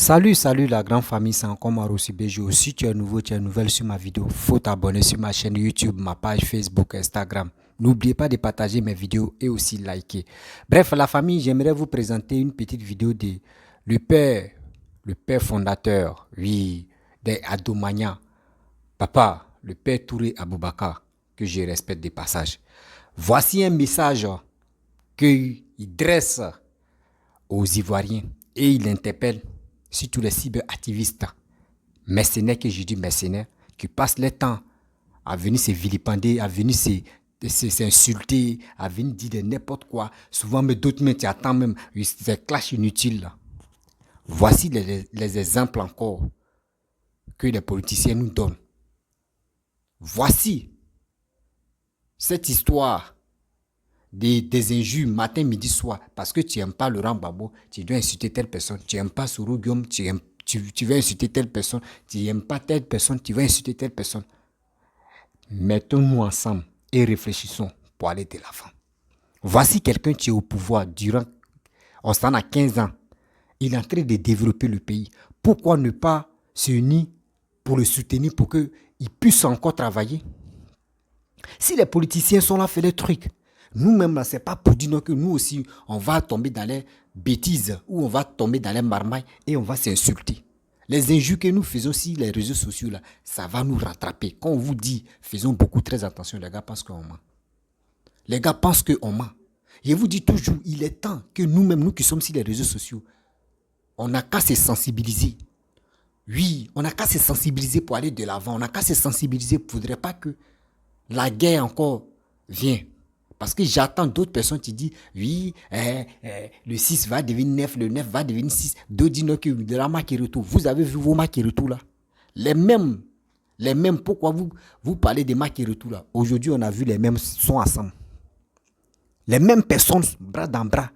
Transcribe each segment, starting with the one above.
Salut la grande famille, c'est encore Maro Sibejo. Si tu es nouveau, tu es nouvelle sur ma vidéo, faut t'abonner sur ma chaîne YouTube, ma page Facebook, Instagram. N'oubliez pas de partager mes vidéos et aussi liker. Bref, la famille, j'aimerais vous présenter une petite vidéo de le père, le père fondateur, oui, des Adomania. Papa, le père Touré Aboubakar, que je respecte des passages. Voici un message qu'il dresse aux Ivoiriens et il interpelle surtout les cyberactivistes, mercenaires, que je dis mercenaires, qui passent leur temps à venir se vilipender, à venir s'insulter, à venir dire de n'importe quoi. Souvent, mais d'autres, mais tu attends même, ces clashs inutiles là. Voici les exemples encore que les politiciens nous donnent. Voici cette histoire des injures matin, midi, soir. Parce que tu n'aimes pas Laurent Gbagbo, tu dois insulter telle personne. Tu n'aimes pas Sourou Guillaume, tu vas insulter telle personne. Tu n'aimes pas telle personne, tu vas insulter telle personne. Mettons-nous ensemble et réfléchissons pour aller de l'avant. Voici quelqu'un qui est au pouvoir durant, on s'en a 15 ans. Il est en train de développer le pays. Pourquoi ne pas se unir pour le soutenir, pour qu'il puisse encore travailler? Si les politiciens sont là, fait les trucs. Nous-mêmes, là, ce n'est pas pour dire que nous aussi, on va tomber dans les bêtises ou on va tomber dans les marmailles et on va s'insulter. Les injures que nous faisons sur les réseaux sociaux, là, ça va nous rattraper. Quand on vous dit, faisons beaucoup très attention, les gars pensent qu'on ment. Les gars pensent qu'on ment. Je vous dis toujours, il est temps que nous-mêmes, nous qui sommes sur les réseaux sociaux, on n'a qu'à se sensibiliser. Oui, on n'a qu'à se sensibiliser pour aller de l'avant. On n'a qu'à se sensibiliser. Il ne faudrait pas que la guerre encore vienne. Parce que j'attends d'autres personnes qui disent, oui, le 6 va devenir 9, le 9 va devenir 6. D'autres disent que de la Makiretou. Vous avez vu vos Makiretou là? Les mêmes, pourquoi vous parlez des Makiretou là? Aujourd'hui, on a vu les mêmes sont ensemble. Les mêmes personnes, bras dans bras,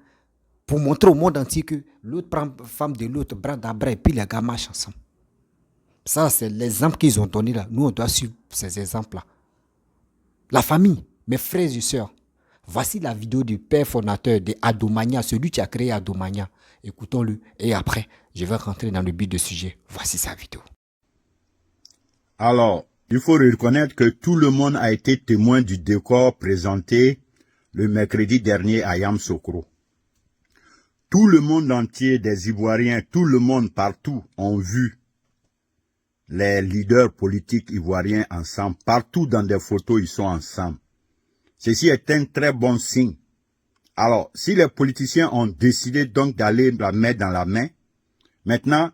pour montrer au monde entier que l'autre prend femme de l'autre, bras dans bras, et puis les gars marchent ensemble. Ça, c'est l'exemple qu'ils ont donné là. Nous, on doit suivre ces exemples-là. La famille, mes frères et sœurs, voici la vidéo du père fondateur de Adomania, celui qui a créé Adomania. Écoutons-le et après, je vais rentrer dans le but du sujet. Voici sa vidéo. Alors, il faut reconnaître que tout le monde a été témoin du décor présenté le mercredi dernier à Yamoussoukro. Tout le monde entier, des Ivoiriens, tout le monde partout ont vu les leaders politiques ivoiriens ensemble. Partout dans des photos, ils sont ensemble. Ceci est un très bon signe. Alors, si les politiciens ont décidé donc d'aller la main dans la main, maintenant,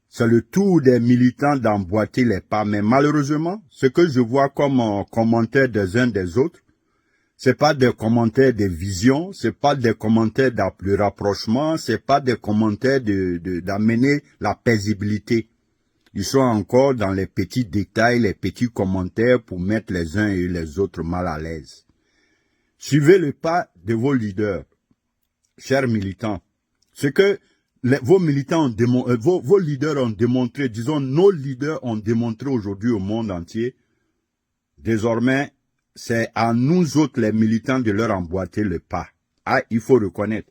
c'est le tour des militants d'emboîter les pas. Mais malheureusement, ce que je vois comme commentaires des uns des autres, c'est pas des commentaires de vision, c'est pas des commentaires de rapprochement, c'est pas des commentaires d'amener la paisibilité. Ils sont encore dans les petits détails, les petits commentaires pour mettre les uns et les autres mal à l'aise. Suivez le pas de vos leaders, chers militants. Ce que vos militants ont démontré, vos leaders ont démontré, disons nos leaders ont démontré aujourd'hui au monde entier. Désormais, c'est à nous autres les militants de leur emboîter le pas. Ah, il faut reconnaître.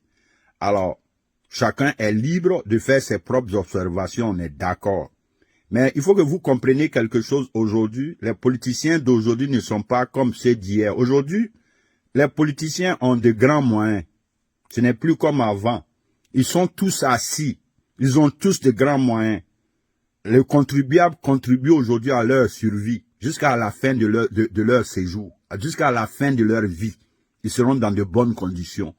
Alors, chacun est libre de faire ses propres observations, on est d'accord. Mais il faut que vous compreniez quelque chose aujourd'hui. Les politiciens d'aujourd'hui ne sont pas comme ceux d'hier. Aujourd'hui, les politiciens ont de grands moyens. Ce n'est plus comme avant. Ils sont tous assis. Ils ont tous de grands moyens. Les contribuables contribuent aujourd'hui à leur survie, jusqu'à la fin de leur séjour, jusqu'à la fin de leur vie. Ils seront dans de bonnes conditions.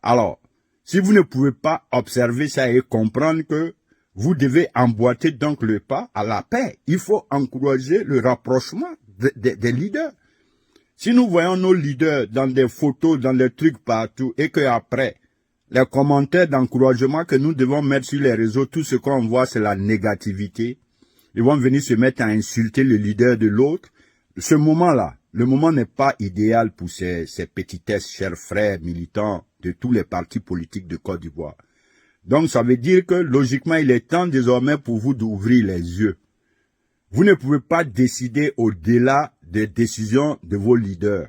Alors, si vous ne pouvez pas observer ça et comprendre que vous devez emboîter donc le pas à la paix, il faut encourager le rapprochement des leaders. Si nous voyons nos leaders dans des photos, dans des trucs partout, et qu'après, les commentaires d'encouragement que nous devons mettre sur les réseaux, tout ce qu'on voit, c'est la négativité. Ils vont venir se mettre à insulter le leader de l'autre. Ce moment-là, le moment n'est pas idéal pour ces petitesses, chers frères militants de tous les partis politiques de Côte d'Ivoire. Donc, ça veut dire que, logiquement, il est temps désormais pour vous d'ouvrir les yeux. Vous ne pouvez pas décider au-delà des décisions de vos leaders.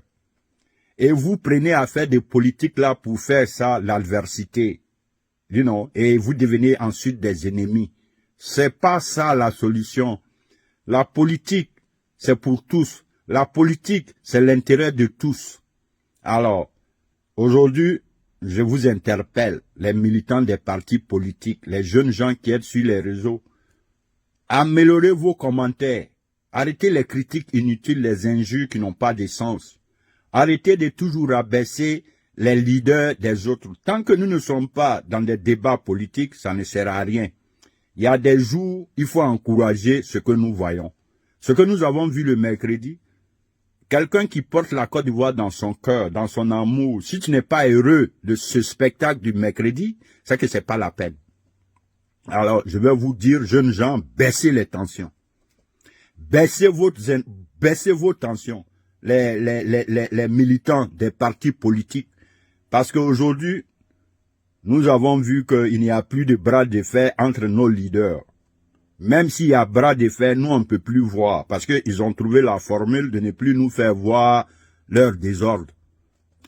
Et vous prenez à faire des politiques là pour faire ça, l'adversité. You know, et vous devenez ensuite des ennemis. C'est pas ça la solution. La politique, c'est pour tous. La politique, c'est l'intérêt de tous. Alors, aujourd'hui, je vous interpelle, les militants des partis politiques, les jeunes gens qui êtes sur les réseaux, améliorez vos commentaires. Arrêtez les critiques inutiles, les injures qui n'ont pas de sens. Arrêtez de toujours rabaisser les leaders des autres. Tant que nous ne sommes pas dans des débats politiques, ça ne sert à rien. Il y a des jours, il faut encourager ce que nous voyons. Ce que nous avons vu le mercredi, quelqu'un qui porte la Côte d'Ivoire dans son cœur, dans son amour, si tu n'es pas heureux de ce spectacle du mercredi, c'est que c'est pas la peine. Alors, je vais vous dire, jeunes gens, baissez les tensions. Baissez vos tensions, les militants des partis politiques. Parce qu'aujourd'hui, nous avons vu qu'il n'y a plus de bras de fer entre nos leaders. Même s'il y a bras de fer, nous on ne peut plus voir. Parce qu'ils ont trouvé la formule de ne plus nous faire voir leur désordre.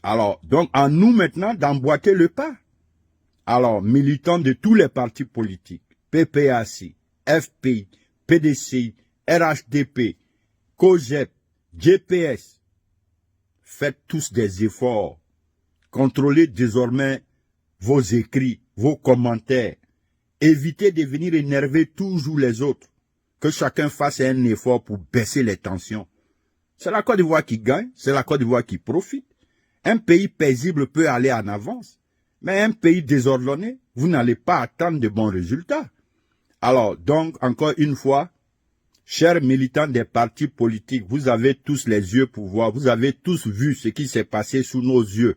Alors, donc, à nous maintenant d'emboîter le pas. Alors, militants de tous les partis politiques, PPAC, FPI, PDCI, RHDP, COGEP, GPS, faites tous des efforts. Contrôlez désormais vos écrits, vos commentaires. Évitez de venir énerver toujours les autres. Que chacun fasse un effort pour baisser les tensions. C'est la Côte d'Ivoire qui gagne, c'est la Côte d'Ivoire qui profite. Un pays paisible peut aller en avance, mais un pays désordonné, vous n'allez pas attendre de bons résultats. Alors, donc, encore une fois, chers militants des partis politiques, vous avez tous les yeux pour voir, vous avez tous vu ce qui s'est passé sous nos yeux.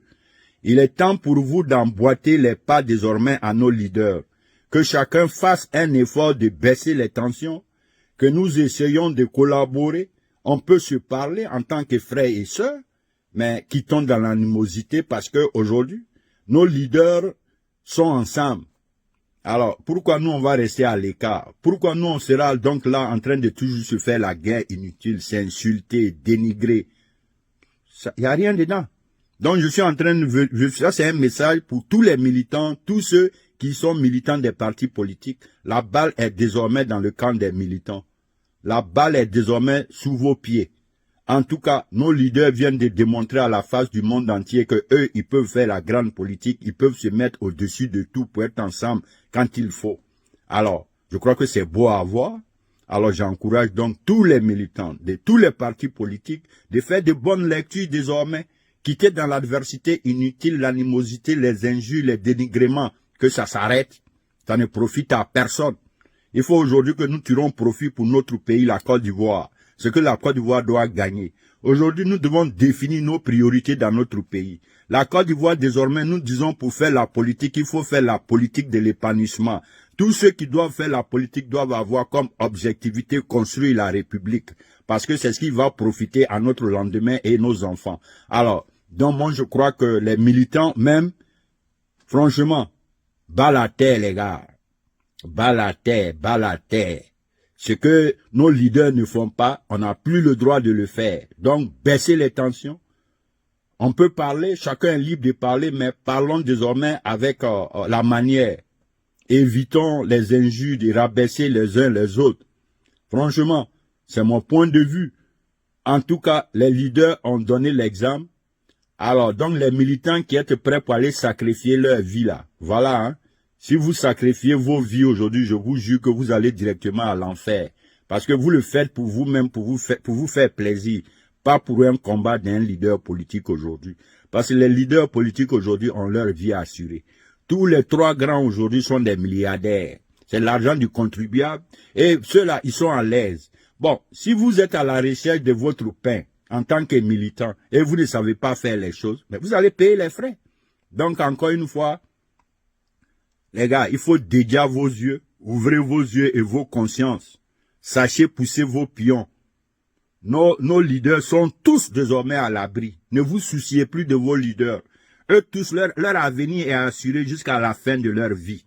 Il est temps pour vous d'emboîter les pas désormais à nos leaders. Que chacun fasse un effort de baisser les tensions, que nous essayons de collaborer. On peut se parler en tant que frères et sœurs, mais quittons dans l'animosité parce que aujourd'hui, nos leaders sont ensemble. Alors, pourquoi nous on va rester à l'écart? Pourquoi nous on sera donc là en train de toujours se faire la guerre inutile, s'insulter, dénigrer? Il n'y a rien dedans. Donc je suis en train de... Ça c'est un message pour tous les militants, tous ceux qui sont militants des partis politiques. La balle est désormais dans le camp des militants. La balle est désormais sous vos pieds. En tout cas, nos leaders viennent de démontrer à la face du monde entier que eux, ils peuvent faire la grande politique, ils peuvent se mettre au-dessus de tout pour être ensemble quand il faut. Alors, je crois que c'est beau à voir. Alors, j'encourage donc tous les militants de tous les partis politiques de faire de bonnes lectures désormais, quitter dans l'adversité inutile, l'animosité, les injures, les dénigrements, que ça s'arrête. Ça ne profite à personne. Il faut aujourd'hui que nous tirons profit pour notre pays, la Côte d'Ivoire. Ce que la Côte d'Ivoire doit gagner. Aujourd'hui, nous devons définir nos priorités dans notre pays. La Côte d'Ivoire, désormais, nous disons pour faire la politique, il faut faire la politique de l'épanouissement. Tous ceux qui doivent faire la politique doivent avoir comme objectivité construire la République. Parce que c'est ce qui va profiter à notre lendemain et nos enfants. Alors, donc moi, je crois que les militants, même, franchement, bas la terre, les gars. Bas la terre, bas la terre. Ce que nos leaders ne font pas, on n'a plus le droit de le faire. Donc, baissez les tensions. On peut parler, chacun est libre de parler, mais parlons désormais avec la manière. Évitons les injures, de rabaisser les uns les autres. Franchement, c'est mon point de vue. En tout cas, les leaders ont donné l'exemple. Alors, donc, les militants qui êtes prêts pour aller sacrifier leur vie là, voilà, hein. Si vous sacrifiez vos vies aujourd'hui, je vous jure que vous allez directement à l'enfer. Parce que vous le faites pour vous-même, pour vous faire plaisir. Pas pour un combat d'un leader politique aujourd'hui. Parce que les leaders politiques aujourd'hui ont leur vie assurée. Tous les trois grands aujourd'hui sont des milliardaires. C'est l'argent du contribuable. Et ceux-là, ils sont à l'aise. Bon, si vous êtes à la recherche de votre pain en tant que militant et vous ne savez pas faire les choses, mais vous allez payer les frais. Donc, encore une fois, les gars, il faut dédier vos yeux, ouvrez vos yeux et vos consciences. Sachez pousser vos pions. Nos leaders sont tous désormais à l'abri. Ne vous souciez plus de vos leaders. Eux tous, leur avenir est assuré jusqu'à la fin de leur vie.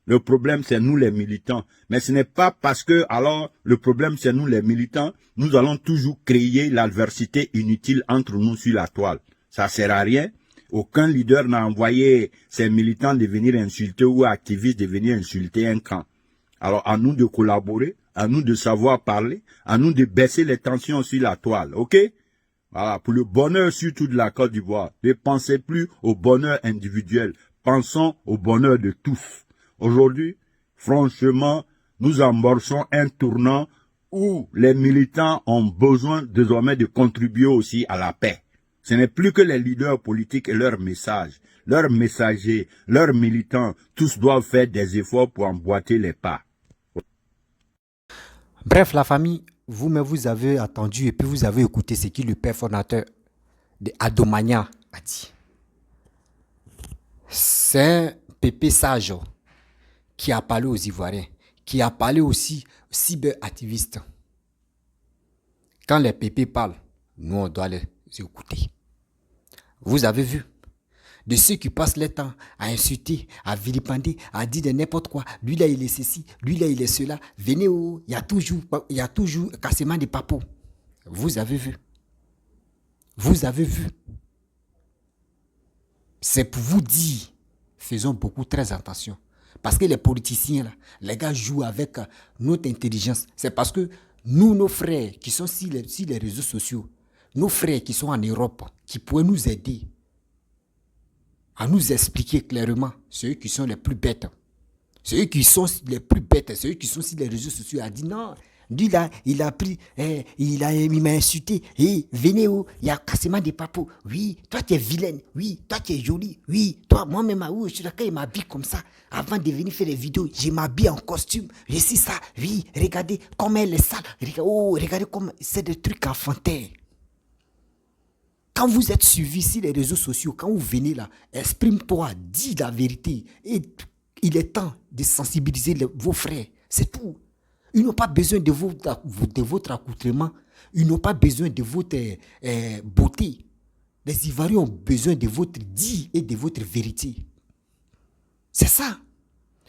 Le problème, c'est nous les militants. Mais ce n'est pas parce que, alors, le problème, c'est nous les militants, nous allons toujours créer l'adversité inutile entre nous sur la toile. Ça sert à rien. Aucun leader n'a envoyé ses militants de venir insulter ou activistes de venir insulter un camp. Alors, à nous de collaborer, à nous de savoir parler, à nous de baisser les tensions sur la toile, ok? Voilà, pour le bonheur surtout de la Côte d'Ivoire. Ne pensez plus au bonheur individuel. Pensons au bonheur de tous. Aujourd'hui, franchement, nous amorçons un tournant où les militants ont besoin désormais de contribuer aussi à la paix. Ce n'est plus que les leaders politiques et leurs messages, leurs messagers, leurs militants, tous doivent faire des efforts pour emboîter les pas. Bref, la famille, vous-même, vous avez attendu et puis vous avez écouté ce que le père fondateur de Adomania a dit. C'est un pépé sage qui a parlé aux Ivoiriens, qui a parlé aussi aux cyberactivistes. Quand les pépés parlent, nous, on doit les écouter. Vous avez vu, de ceux qui passent leur temps à insulter, à vilipender, à dire de n'importe quoi. Lui là, il est ceci, lui là, il est cela. Venez, il y a toujours cassement de papos. Vous avez vu. Vous avez vu. C'est pour vous dire, faisons beaucoup très attention. Parce que les politiciens, là, les gars jouent avec notre intelligence. C'est parce que nous, nos frères qui sont sur les réseaux sociaux, nos frères qui sont en Europe, qui pourraient nous aider à nous expliquer clairement, ceux qui sont les plus bêtes. Ceux qui sont les plus bêtes, ceux qui sont sur les réseaux sociaux, a dit non. Lui là, il a pris, il m'a insulté. Venez où? Il y a cassement des papos. Oui, toi tu es vilaine. Oui, toi tu es jolie. Oui, toi, moi-même, je suis là, quand il m'habille comme ça, avant de venir faire des vidéos, je m'habille en costume. Je suis ça. Oui, regardez comment elle est sale. Regardez comment. C'est des trucs enfantins. Quand vous êtes suivi sur les réseaux sociaux, quand vous venez là, exprime-toi, dis la vérité. Et il est temps de sensibiliser vos frères. C'est tout. Ils n'ont pas besoin de votre accoutrement. Ils n'ont pas besoin de votre beauté. Les Ivoiriens ont besoin de votre dit et de votre vérité. C'est ça.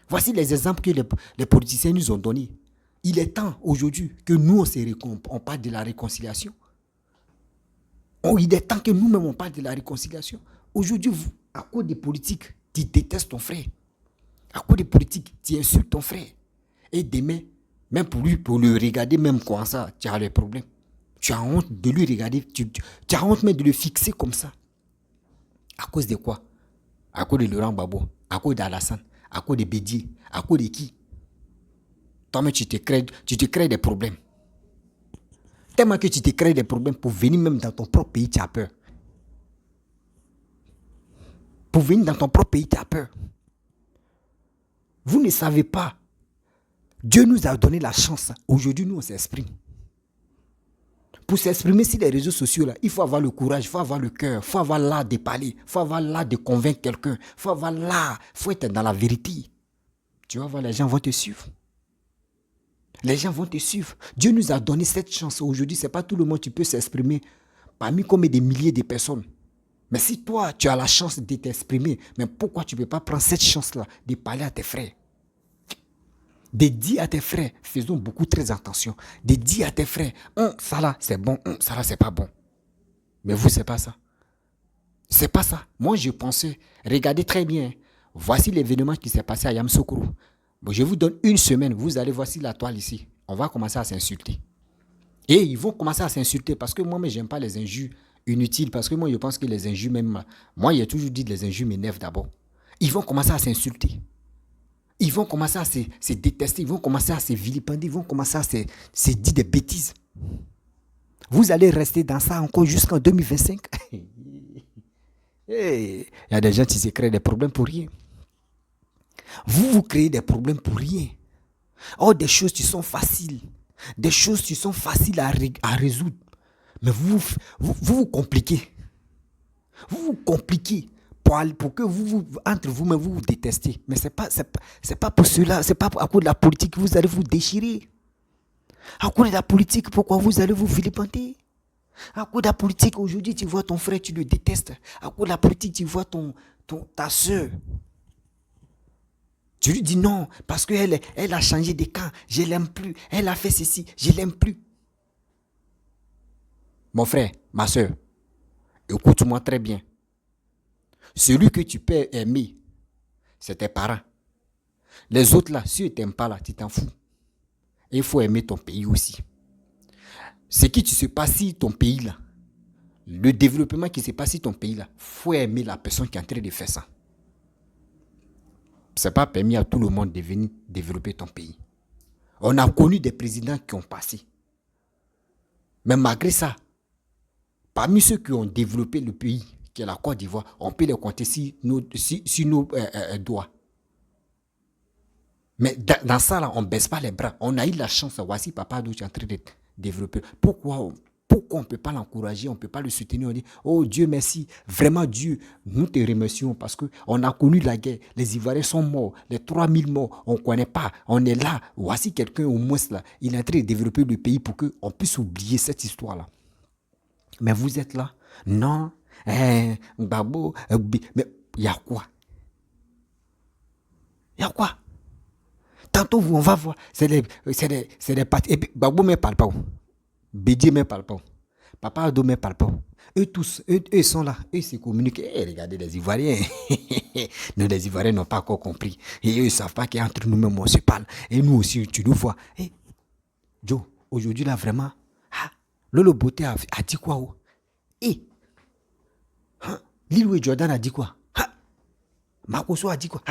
Voici les exemples que les politiciens nous ont donnés. Il est temps aujourd'hui que nous, on parle de la réconciliation. Il est temps que nous-mêmes, on parle de la réconciliation. Aujourd'hui, à cause des politiques, tu détestes ton frère. À cause des politiques, tu insultes ton frère. Et demain, même pour le regarder, même comme ça, tu as des problèmes. Tu as honte de lui regarder, tu as honte même de le fixer comme ça. À cause de quoi? À cause de Laurent Gbagbo, à cause d'Alassane, à cause de Bédier, à cause de qui? Toi-même, tu te crées des problèmes. Tellement que tu te crées des problèmes pour venir même dans ton propre pays, tu as peur. Pour venir dans ton propre pays, tu as peur. Vous ne savez pas. Dieu nous a donné la chance. Aujourd'hui, nous, on s'exprime. Pour s'exprimer sur les réseaux sociaux, là, il faut avoir le courage, il faut avoir le cœur, il faut avoir l'art de parler, il faut avoir l'art de convaincre quelqu'un, il faut avoir l'art, il faut être dans la vérité. Tu vas voir, les gens vont te suivre. Les gens vont te suivre. Dieu nous a donné cette chance. Aujourd'hui, ce n'est pas tout le monde qui peut s'exprimer parmi comme des milliers de personnes. Mais si toi, tu as la chance de t'exprimer, mais pourquoi tu ne peux pas prendre cette chance-là de parler à tes frères? De dire à tes frères, faisons beaucoup très attention. De dire à tes frères, ça là c'est bon, ça là c'est pas bon. Mais vous, c'est pas ça. C'est pas ça. Moi, je pensais, regardez très bien, voici l'événement qui s'est passé à Yamoussoukro. Bon, je vous donne une semaine, vous allez voir la toile ici. On va commencer à s'insulter. Et ils vont commencer à s'insulter parce que moi, mais j'aime pas les injures inutiles. Parce que moi, je pense que les injures, même, moi, j'ai toujours dit que les injures m'énervent d'abord. Ils vont commencer à s'insulter. Ils vont commencer à se détester, ils vont commencer à se vilipender, ils vont commencer à se dire des bêtises. Vous allez rester dans ça encore jusqu'en 2025. Il y a des gens qui se créent des problèmes pour rien. Vous créez des problèmes pour rien. Oh, des choses qui sont faciles. Des choses qui sont faciles à résoudre. Mais vous compliquez. Vous compliquez. Pour que entre vous-même, vous détestez. Mais ce n'est pas pour cela, ce n'est pas à cause de la politique que vous allez vous déchirer. À cause de la politique, pourquoi vous allez vous vilipender? À cause de la politique, aujourd'hui, tu vois ton frère, tu le détestes. À cause de la politique, tu vois ta soeur. Tu lui dis non, parce qu'elle a changé de camp, je ne l'aime plus. Elle a fait ceci, je ne l'aime plus. Mon frère, ma soeur, écoute-moi très bien. Celui que tu peux aimer, c'est tes parents. Les autres là, si ils ne t'aiment pas là, tu t'en fous. Et il faut aimer ton pays aussi. Ce qui se passe si ton pays là, le développement qui se passe si ton pays là, il faut aimer la personne qui est en train de faire ça. Ce n'est pas permis à tout le monde de venir développer ton pays. On a connu des présidents qui ont passé. Mais malgré ça, parmi ceux qui ont développé le pays, qui est la Côte d'Ivoire, on peut les compter sur nos doigts. Mais dans ça, là, on ne baisse pas les bras. On a eu la chance. Voici Papa Addo qui est en train de développer. Pourquoi on ne peut pas l'encourager, on ne peut pas le soutenir? On dit, oh Dieu merci, vraiment Dieu, nous te remercions parce qu'on a connu la guerre. Les Ivoiriens sont morts, les 3000 morts, on ne connaît pas. On est là. Voici quelqu'un au moins là. Il est en train de développer le pays pour qu'on puisse oublier cette histoire-là. Mais vous êtes là? Non. Babo, mais il y a quoi? Il y a quoi? Tantôt, on va voir. C'est des partis. Et puis, Babo ne parle pas. Bédier ne parle pas. Papa Addo ne parle pas. Eux tous, eux sont là. Eux se communiquent. Regardez les Ivoiriens. Nous, les Ivoiriens n'ont pas encore compris. Et eux ne savent pas qu'entre nous-mêmes, on se parle. Et nous aussi, tu nous vois. Joe, aujourd'hui, là, vraiment, Lolo Beauté a dit quoi? Lilou et Jordan a dit quoi? Makoso a dit quoi?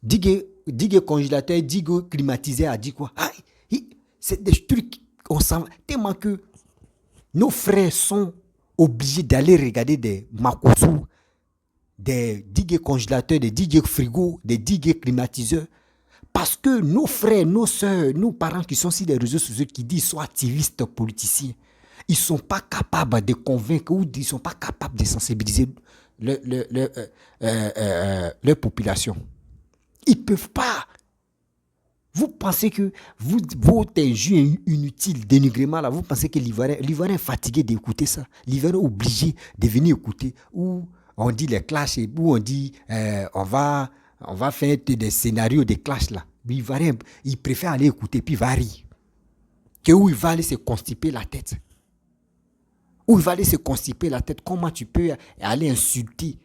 Digue congélateur, digue climatisé a dit quoi? C'est des trucs, on s'en va. Tellement que nos frères sont obligés d'aller regarder des Makoso, des digues congélateurs, des digues frigo, des digues climatiseurs. Parce que nos frères, nos soeurs, nos parents qui sont sur les réseaux sociaux, qui disent sont activistes politiciens, ils ne sont pas capables de convaincre ou ils ne sont pas capables de sensibiliser leur population. Ils ne peuvent pas. Vous pensez que votre injure inutile, dénigrement, là, vous pensez que l'Ivoirien est fatigué d'écouter ça. L'Ivoirien est obligé de venir écouter où on dit les clashs, où on dit on va faire des scénarios de clash là. L'Ivoirien, il préfère aller écouter puis il va rire. Que où il va aller se constiper la tête. Où il va aller se constiper la tête. Comment tu peux aller insulter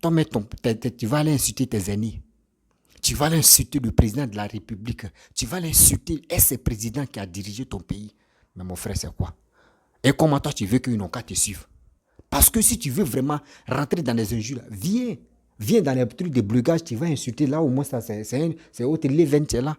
tu vas aller insulter tes aînés. Tu vas aller insulter le président de la République. Tu vas aller insulter ce président qui a dirigé ton pays. Mais mon frère, c'est quoi? Et comment toi, tu veux qu'ils n'ont qu'à te suivre? Parce que si tu veux vraiment rentrer dans les injures, viens dans les trucs de blugage, tu vas insulter là, au moins ça, c'est autre l'événement là.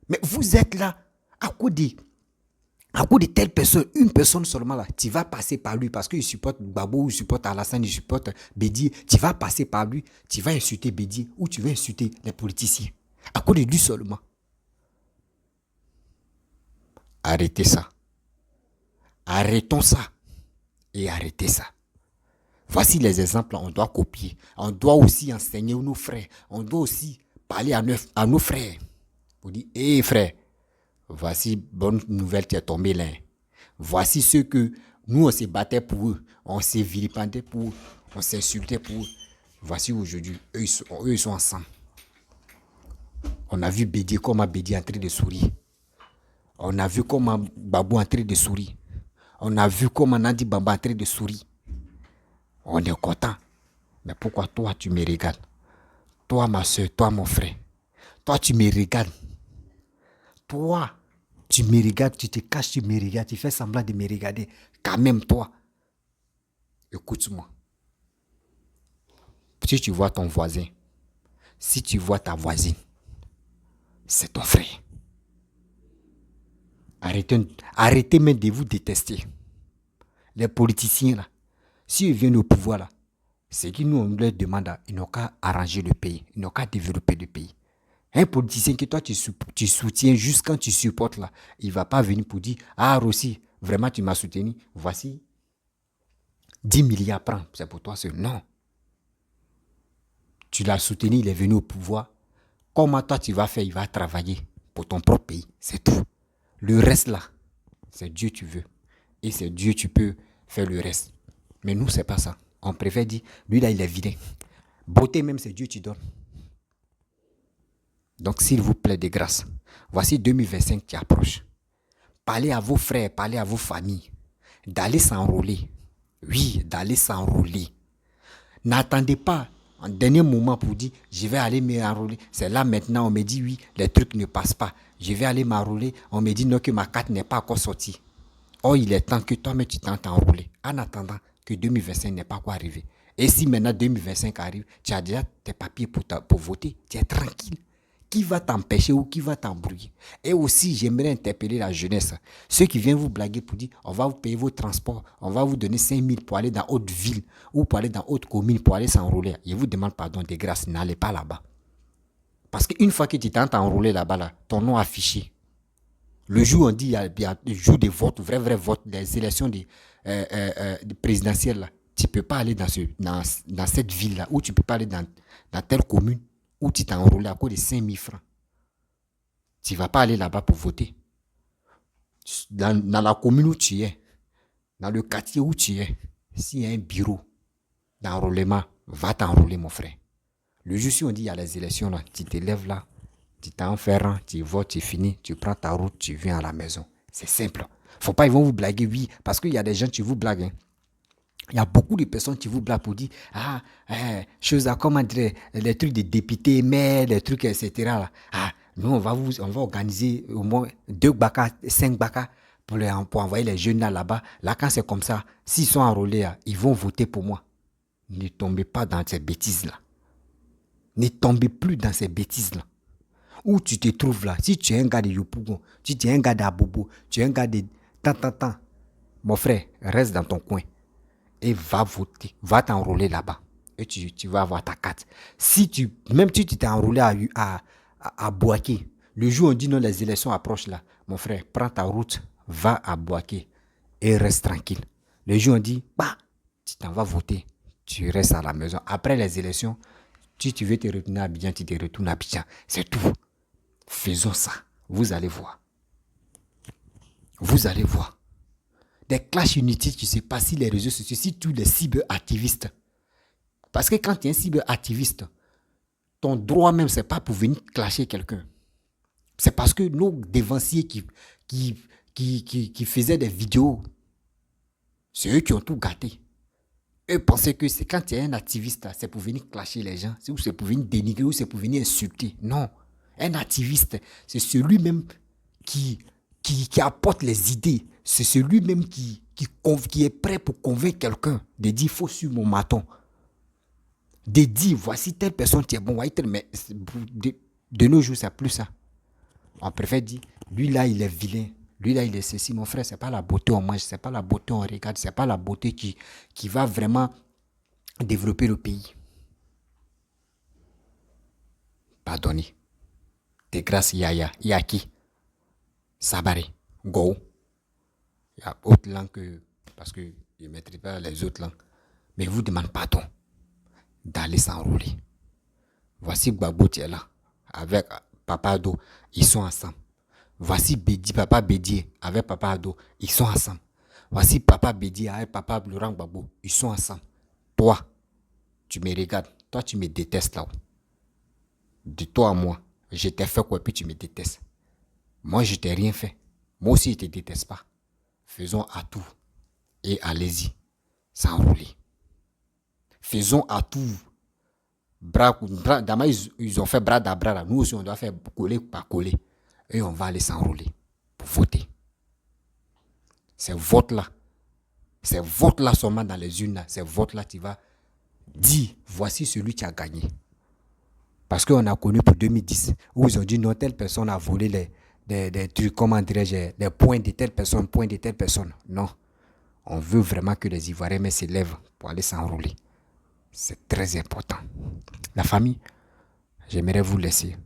Mais vous êtes là, à cause de telle personne, une personne seulement là, tu vas passer par lui parce qu'il supporte Babo, il supporte Alassane, il supporte Bédier, tu vas passer par lui, tu vas insulter Bédier ou tu vas insulter les politiciens. À cause de lui seulement. Arrêtez ça. Arrêtons ça. Et arrêtez ça. Voici les exemples, on doit copier. On doit aussi enseigner nos frères. On doit aussi parler à nos frères. Pour dire, hé frère, voici bonne nouvelle, tu es tombé là. Voici ceux que nous on se battait pour eux. On s'est vilipendé pour eux. On s'insultait pour eux. Voici aujourd'hui, eux ils sont ensemble. On a vu Bédier comment Bédier est en train de sourire. On a vu comment Babou est en train de sourire. On a vu comment Nandi Bamba est en train de sourire. On est content. Mais pourquoi toi tu me regardes? Toi ma soeur, toi mon frère. Toi tu me regardes. Toi, tu me regardes, tu te caches, tu me regardes, tu fais semblant de me regarder. Quand même toi, écoute-moi. Si tu vois ton voisin, si tu vois ta voisine, c'est ton frère. Arrêtez même de vous détester. Les politiciens là, s'ils viennent au pouvoir là, c'est qu'ils nous on leur demande, ils n'ont qu'à arranger le pays, ils n'ont qu'à développer le pays. Un politicien que toi tu soutiens juste quand tu supportes là, il ne va pas venir pour dire, ah Rossi, vraiment tu m'as soutenu, voici 10 milliards prends, c'est pour toi seul. Non. Tu l'as soutenu, il est venu au pouvoir. Comment toi tu vas faire? Il va travailler pour ton propre pays, c'est tout. Le reste là, c'est Dieu tu veux. Et c'est Dieu tu peux faire le reste. Mais nous, c'est pas ça. On préfère dire, lui là, il est vilain. Beauté même, c'est Dieu qui donne. Donc, s'il vous plaît, de grâce, voici 2025 qui approche. Parlez à vos frères, parlez à vos familles, d'aller s'enrôler. Oui, d'aller s'enrôler. N'attendez pas. en dernier moment pour dire, je vais aller m'enrôler. C'est là maintenant, on me dit, oui, les trucs ne passent pas. Je vais aller m'enrôler. On me dit, non, que ma carte n'est pas encore sortie. Or, il est temps que toi-même, tu t'en t'enrôler. En attendant que 2025 n'est pas quoi arriver. Et si maintenant 2025 arrive, tu as déjà tes papiers pour voter, tu es tranquille. Qui va t'empêcher ou qui va t'embrouiller? Et aussi, j'aimerais interpeller la jeunesse. Ceux qui viennent vous blaguer pour dire, on va vous payer vos transports, on va vous donner 5 000 pour aller dans haute ville ou pour aller dans haute commune pour aller s'enrôler. Je vous demande pardon de grâce, n'allez pas là-bas. Parce qu'une fois que tu t'es enrôlé là-bas, là, ton nom affiché. Le jour où on dit, il y a le jour des votes, vrai vote, des élections présidentielles, là, tu ne peux pas aller dans cette ville-là, ou tu ne peux pas aller dans telle commune, où tu t'es enrôlé à cause de 5 000 francs. Tu ne vas pas aller là-bas pour voter. Dans la commune où tu es, dans le quartier où tu es, s'il y a un bureau d'enrôlement, va t'enrôler, mon frère. Le jour où on dit il y a les élections, là, tu te lèves là, tu t'en fais rang, tu votes, tu finis, tu prends ta route, tu viens à la maison. C'est simple. Faut pas, ils vont vous blaguer, oui, parce qu'il y a des gens qui vous blaguent. Hein. Il y a beaucoup de personnes qui vous blaguent pour dire, choses à comment dire, les trucs de députés, maires, les trucs, etc. Là. Nous, on va organiser au moins 2 baka, 5 baka pour envoyer les jeunes là-bas. Là, quand c'est comme ça, s'ils sont enrôlés, ils vont voter pour moi. Ne tombez pas dans ces bêtises-là. Ne tombez plus dans ces bêtises-là. Où tu te trouves là, si tu es un gars de Yopougon, si tu es un gars d'Abobo, tu es un gars de tant, mon frère, reste dans ton coin et va voter, va t'enrôler là-bas et tu vas avoir ta carte. Même si tu t'es enrôlé à Boaké, le jour où on dit non, les élections approchent là, mon frère, prends ta route, va à Boaké et reste tranquille. Le jour où on dit, tu t'en vas voter, tu restes à la maison. Après les élections, si tu veux te retourner à Abidjan, tu te retournes à Abidjan. C'est tout. Faisons ça. Vous allez voir. Vous allez voir. Des clashs inutiles qui se passent sur les réseaux sociaux, sur tous les cyberactivistes. Parce que quand tu es un cyberactiviste, ton droit même, c'est pas pour venir clasher quelqu'un. C'est parce que nos dévanciers qui faisaient des vidéos, c'est eux qui ont tout gâté. Eux pensaient que c'est quand tu es un activiste, c'est pour venir clasher les gens, ou c'est pour venir dénigrer, ou c'est pour venir insulter. Non. Un activiste, c'est celui-même qui apporte les idées. C'est celui-même qui est prêt pour convaincre quelqu'un de dire, il faut suivre mon maton. De dire, voici telle personne qui est bon, mais de nos jours, c'est plus ça. On préfère dire, lui là, il est vilain. Lui là, il est ceci. Mon frère, c'est pas la beauté on mange, c'est pas la beauté on regarde, c'est pas la beauté qui va vraiment développer le pays. Pardonnez. De grâce, Yaya, Yaki, Sabari, Go. Il y a autre langue parce que je ne maîtrise pas les autres langues. Mais vous demande pardon d'aller s'enrôler. Voici Gbagbo qui est là, avec Papa Ado, ils sont ensemble. Voici Papa Bédier avec Papa Ado, ils sont ensemble. Voici Papa Bédier avec Papa Laurent Gbagbo, ils sont ensemble. Toi, tu me regardes, toi tu me détestes là-haut. De toi à moi, je t'ai fait quoi puis tu me détestes. Moi je t'ai rien fait. Moi aussi je te déteste pas. Faisons à tout et allez-y, s'enrouler. Faisons à tout. D'abord, ils ont fait bras à bras. Nous aussi, on doit faire coller par coller. Et on va aller s'enrouler pour voter. Ces votes-là, seulement dans les urnes, ces votes-là, tu vas dire, voici celui qui a gagné. Parce qu'on a connu pour 2010, où ils ont dit, non, telle personne a volé des trucs, comment dirais-je, des points de telle personne. Non. On veut vraiment que les Ivoiriens se lèvent pour aller s'enrouler. C'est très important. La famille, j'aimerais vous laisser.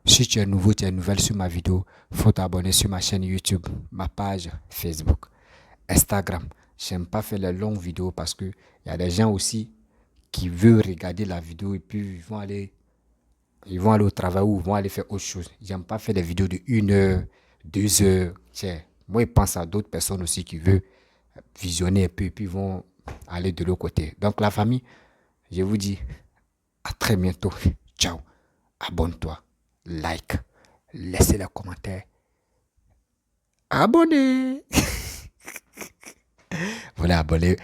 Si tu es nouveau, tu es nouvelle sur ma vidéo, il faut t'abonner sur ma chaîne YouTube, ma page Facebook, Instagram. J'aime pas faire les longues vidéos parce que il y a des gens aussi qui veulent regarder la vidéo et puis ils vont aller au travail ou ils vont aller faire autre chose. J'aime pas faire des vidéos de 1 heure, 2 heures. Tiens, moi, je pense à d'autres personnes aussi qui veulent visionner un peu et puis ils vont aller de l'autre côté. Donc la famille, je vous dis à très bientôt. Ciao. Abonne-toi. Like. Laissez les commentaires. Abonnez. Vous voulez abonner?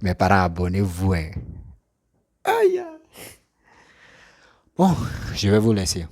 Mes parents, abonnez-vous. Hein. Aïe. Bon, je vais vous laisser.